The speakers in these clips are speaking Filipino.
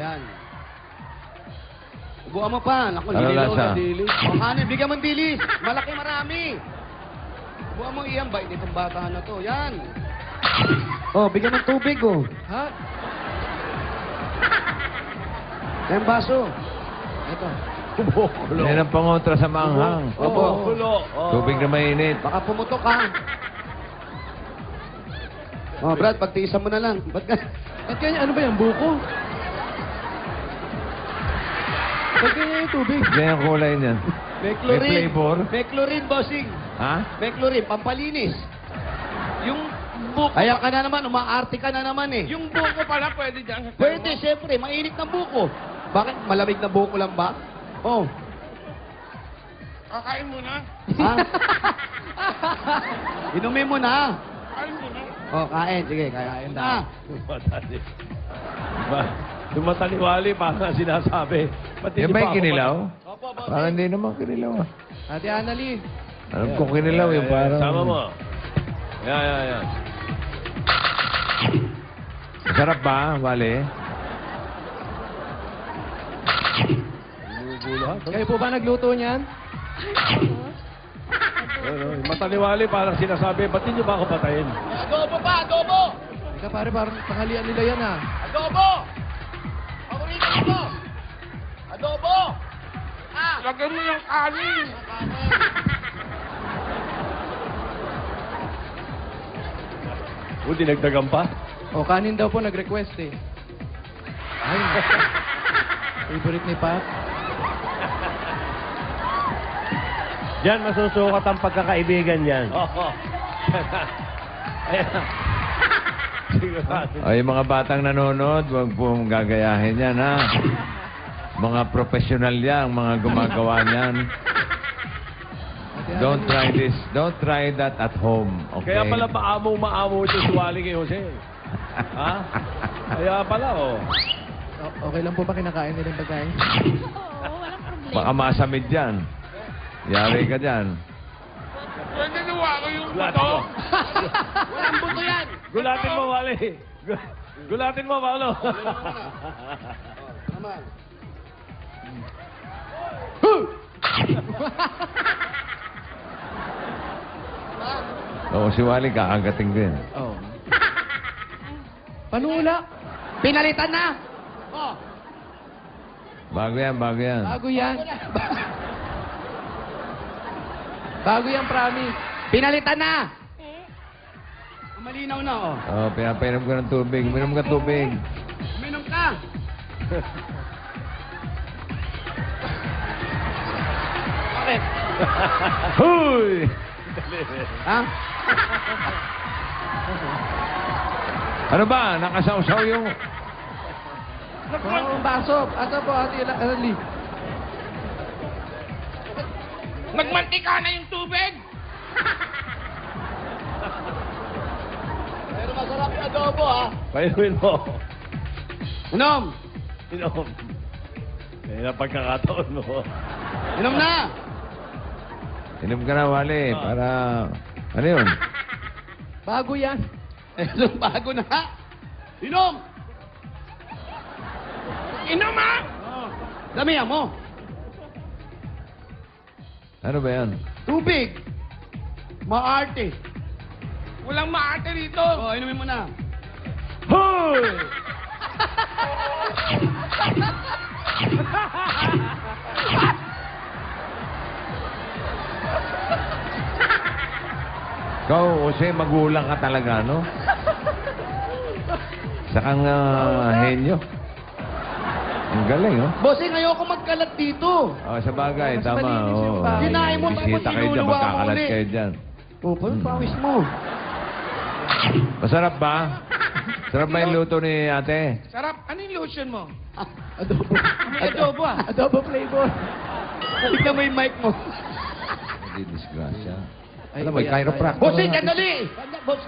Yan. Buwan mo pa. Naku, Ano nililaw lasa? na dili. O, kanin, bigyan mo ng dili. Malaki, marami. Buwan mo iyan. Bait itong bata na to. Yan. Oh, bigyan ng tubig, oh. Ha? Yan, baso. Ito. Yan ang pangontra sa maanghang. Opo. Tubig na mainit. Baka pumutok ka. Oh, Brad, pagtiisan mo na lang. Ba't Ano ba yan? Buko? Ba't ganyan yung tubig? Yan ang kulay niyan. May May flavor? May chlorine, bossing. Ha? May chlorine, pampalinis. Yung buko... Kaya ka na naman, umaarte ka na naman eh. Yung buko pala pwede dyan. Pwede, siyempre, mainit ng buko. Bakit? Malamig na buko lang ba? Oh. Kakain mo na. Ha? Inumin mo na. Kain mo na. Oh, kain. Sige, kain na. Tumataliwali, parang sinasabi. Pati Yan di ba pa yung ako kinilaw? Opo, boss. Parang hindi naman kinilaw ah. Ate Annalie. Alam ko kinilaw yung parang... Sama mo. Yan. Sarap ba, Wale? Kayo po ba nagluto niyan? Mataliwali, parang sinasabi, ba't nyo ba ako patayin? Adobo pa, adobo! Ika pare, parang tanghalian nila yan ah. Adobo! Paborito ko! Adobo! Ah! Lagyan mo yung kanin! Dinagdagan pa? O, kanin daw po nag-request eh. Ay, favorite ni Pat. Diyan, masusukat ang pagkakaibigan yan. Oo. Ayan. Sigurado. Ay, mga batang nanonood, huwag pong gagayahin yan, ha? Mga professional yan, mga gumagawa niyan. Don't try this. Don't try that at home, okay? Kaya pala maamo ito si Wally kay Jose. Ha? Kaya pala, oh. Okay lang po ba kinakain nila yung pagkain? Oo, walang problema. Baka masamid yan. Yari ka dyan. Pwede nawa ko yung Gulatin buto. mo. Walang buto yan. Gulatin mo, Wally. Gulatin mo, Paolo. Naman. Oo, si Wally kaagating din. Oo. Panula. Pinalitan na! Oh. Bago yan, bago yan. Bago yan. Bago yan, promise. Pinalitan na! Malinaw na, oh. Oh, pinapainom ko ng tubig. Uminom ka tubig. Uminom ka! Bakit? Huy! Ha? Ano ba? Nakasawsaw yung... Ang baso. Asa po, Ate Annalie? Nagmantika na yung tubig. Pero masarap yung adobo, ha? Painuin mo. Inom! Inom. Kaya na pagkakataon mo. Inom na! Inom ka na, Wally, para... Ano yun? Bago yan. Ito, bago na. Inom! Inom ha! Damihan mo. Ano ba yan? Tubig. Maarte. Walang maarte rito. Oh, inumin mo na. Hoy! Ikaw, Jose, magulang ka talaga, no? Sakang henyo. Ang galing, oh. Bossing, ayoko magkalat dito. Oh, sa bagay, Mas tama. malinis yung Oh. bahay. Kinain mo, tapos Bisita kayo dyan, inuluwa mo magkakalat ulit. kayo dyan. Oh, parang pawis mo. Masarap ba? Sarap ba yung luto ni ate? Sarap. Ano yung lotion mo? Adobo. May adobo ah. Adobo flavor. Tignan mo yung mic mo. Hindi disgrasya. Ay, Alam mo, may kaya- chiropractor. Bossing, sandali! Boss.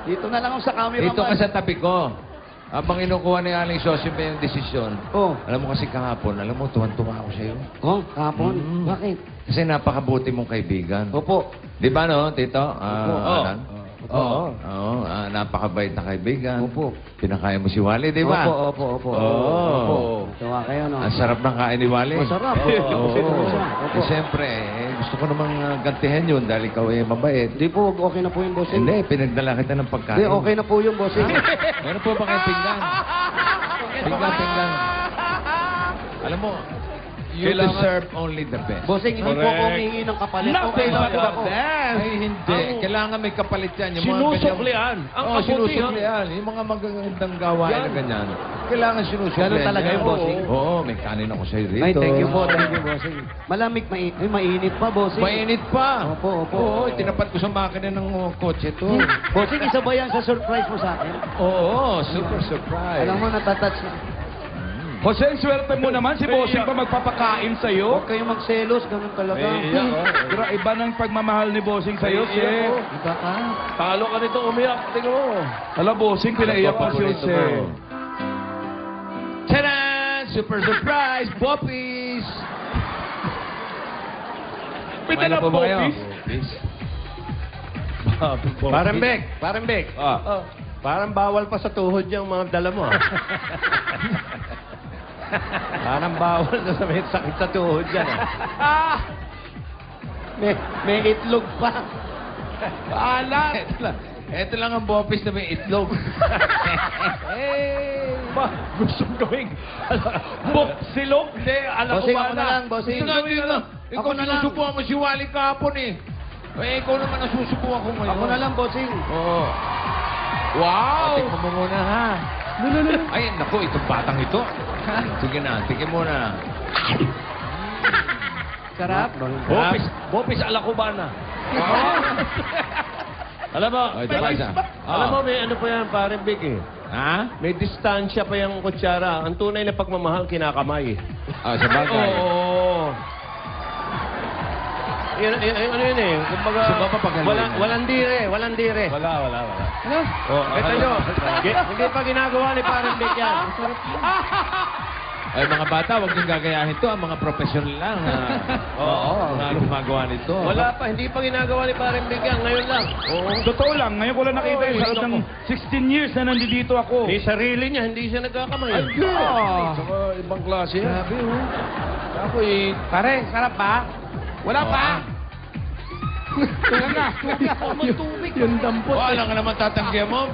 Dito na lang ako sa camera. Dito ka sa tabi ko. Habang inukuha ni Aling Sosyo yung desisyon. Oh. Alam mo kasi kahapon, alam mo, tuwan-tuwa ako sa'yo. Oh, kahapon. Bakit? Kasi napakabuti mong kaibigan. Opo. Di ba, no, Tito? Opo. Alan? Oo. Napakabait na kaibigan. Opo. Pinakain mo si Wally, di ba? Opo. Oo. Tuwa kayo, no? Ang sarap ng kain ni Wally. Masarap. Oo. Opo. Eh, siyempre, gusto ko namang gantihan yun dahil ikaw ay mabait. Hindi po, okay na po yung bossing. Hindi, pinagdala kita ng pagkain. Hindi, okay na po yung bossing. Meron po ba kayong pinggan? Pinggan. Alam mo, you deserve only the best. Bossing, hindi po ako humingi ng kapalit. Okay lang po ako. Ay, hindi. Kailangan may kapalit yan. Yung mga Sinusuklian. Ang Oo, kaputi, sinusuklian. Yung mga magagandang gawain na ganyan. Kailangan sinusuklian. Ganun talaga yan. yung bossing? Oo, may kanin ako sa'yo rito. Ay, thank you po, bossing. Malamig, mainit pa, bossing. Mainit pa. Opo. Oo, tinapat ko sa makina ng kotse to. Bossing, isa ba yan sa surprise mo sa akin? Oo, super surprise. Alam mo, natatouch na. Jose, swerte mo naman si Bossing pa magpapakain sa'yo. Huwag kayong magselos, ganun talaga. Pero iba ng pagmamahal ni Bossing sa'yo, Iyak, Jose. oh. Iba ka. Talo ka nito umiyak. Tingnan mo. Ala, Bossing, pinaiyak pa si Paborito Jose. mo. Tadaan! Super surprise! Poppies! Pinala po ba kayo? Poppies? Parang Bek. Parang bawal pa sa tuhod yung mga dala mo. Parang bawal na sa may sakit sa tuhod yan. May itlog pa. Paalat! Ito lang ang Poppies na may itlog. Gustong gawing silog. Hindi, alam ko Bossing, ba ako na lang, bossing. Ito nga, ito lang. Ikaw Ako na lang. sinusubukan mo si Wally kahapon eh. Eh, ikaw naman ang susubukan ko ngayon. Ako na lang, bossing. Oo. Wow! Tingnan mo muna, ha? Ay, naku, itong batang ito. Sige na, tingin mo na. Sarap. Bopis alakubana. Alam mo, Ay, diba isa? alam mo, may ano pa yan, parang big eh. Ha? May distansya pa yung kutsara. Ang tunay na pagmamahal, kinakamay. Ah, sa bagay. Oo. Ano yun eh? Kumbaga, Sa baba pagaling. Walang dire. Wala. Oh, kita nyo. Hindi pa ginagawa ni parang Bek yan. Ay, mga bata, huwag niyong gagayahin to. Ang mga professional lang. Oo. Mga gumagawa nito. Wala pa, hindi pa ginagawa ni parang big yan. Ngayon lang. Totoo lang, ngayon ko lang nakita yung sa loob ng 16 years na nandito ako. May sarili niya, hindi siya nagkakamay. Saka ibang klase yan. Grabe, oh. Ako eh. Pare, sarap ba? Wala pa? Yung dampot. Oh, alam ka naman tatanggihan mo.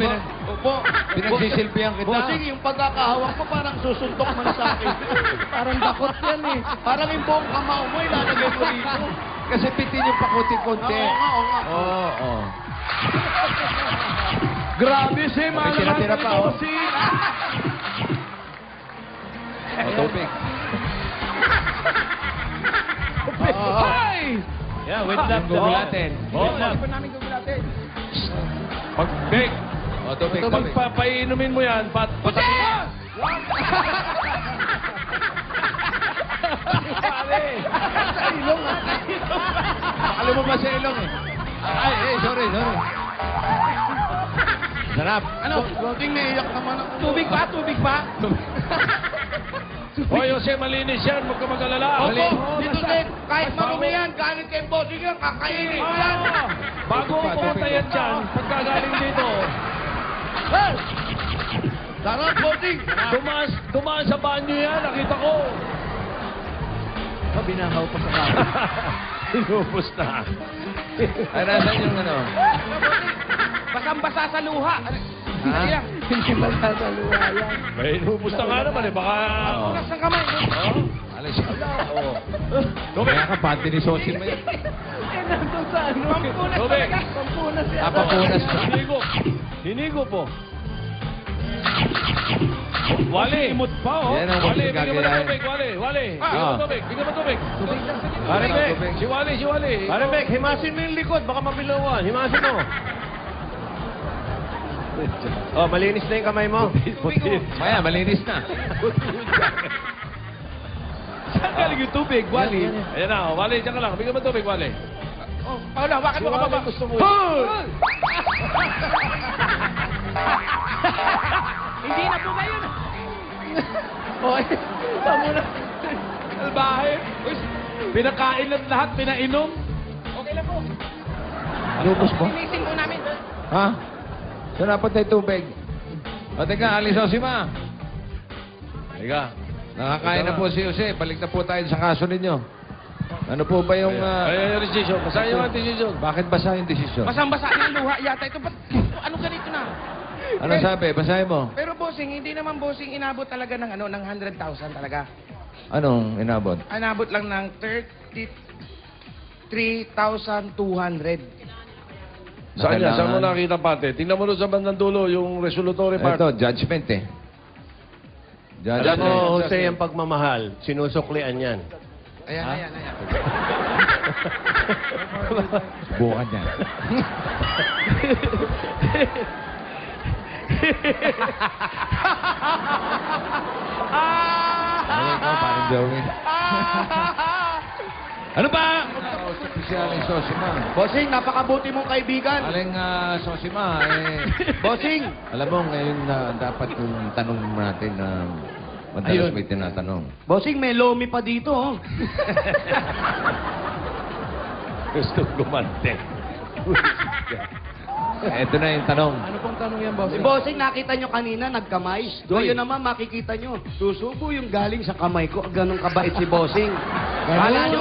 Pinagsisilbihan kita. Bossing, yung pagkakahawak ko parang susuntok man sa akin. Parang dakot yan eh. Parang yung buong kamao mo, ilalagay mo dito. Kasi pitin yung pakuti-kunti. Oo nga. Oo. Grabe siya, May mahal tira-tira naman pa, ni oh. Bossing. O, tubig. Ay! Yeah, wait lang. Yung gugulatin. Oh, Pa namin gagulatin. Pag big, O, tubig. painumin mo yan, patakin. Sa ilong, ha? Alam mo ba sa ilong, eh? Ay, sorry. Sarap. Ano? Bossing, naiyak naman ako. Tubig pa? Hoy, Jose, malinis yan. Huwag ka mag-alala. Opo, dito Sek, kahit marumi yan, galing kay bossing yan, kakainin ko yan. Bago Tubig pa, pumunta tubig yan pa. dyan, pagkagaling dito, Hey! Sarap, bossing. dumaan sa banyo yan, nakita ko. Binahaw pa sa kama. Inubos na. Ay, nasan yung ano? Basang-basa sa luha. Ha? Hindi magsasaluha yan. May inubos na nga naman eh, baka... Oo. Punas ng kamay. Alam siya. Kaya ka, panty ni Sosin mo yan. Nandun sa ano? Pampunas Tubig. talaga. Pampunas yan. Papunas pa. Hinigo po. Wali. Imot pa, oh. Yan ang Wali, huwag bigyan mo ng gagayahin. tubig, Wali. Ah. Bigyan mo tubig. Parang Bek. Si Wali. Parang Bek, himasin mo yung likod. Baka mabilawan. Himasin mo. Oh, malinis na yung kamay mo. Maya, malinis na. Saan galing yung tubig, Wally? Ayan na, Wali, dyan ka lang. Bigyan mo tubig, Wali. Oh, Paula, bakit mo ka ba? Gusto mo. Hindi na po ngayon. Hoy, tamo na. Albahe. Uy, pinakain at lahat, pinainom. Okay lang po. Lubos mo? Linisin po namin. Ha? Saan napunta yung tubig? O teka, alis o si Ma. Halika. Nakakain na po si Jose. Balik na po tayo sa kaso ninyo. Ano po ba yung... Ay, decision. Basahin yung decision. Bakit basa yung desisyon? Basang-basa ng luha yata ito. Ba't ano ganito na? Ano sabi? Basahin mo. Pero bossing, hindi naman bossing inabot talaga ng ng 100,000 talaga. Anong inabot? Inabot lang ng 33,200. Saan yan? Saan mo Kailangan- nakita pate? Tingnan mo doon sa bandang dulo, yung resolutory part. Ito, judgment eh. Alam Judgment. mo, Jose, ang pagmamahal, sinusuklian yan. Ayan. Bukan yan. Ano ikaw, parang Joey? Ano ba? Kausap ko siya aling Sosima. Bossing, napakabuti mong kaibigan. Aling Sosima, Bossing, alam mo, ngayon dapat yung tanong natin na madalas may tinatanong. bossing, may lomi pa dito. Oh. Gusto gumante. Ito na yung tanong. Ano pong tanong yan, Si bossing? bossing, nakita nyo kanina, nagkamay. Ngayon naman, makikita nyo, susubo yung galing sa kamay ko. Ganong kabait si bossing. Kala nyo,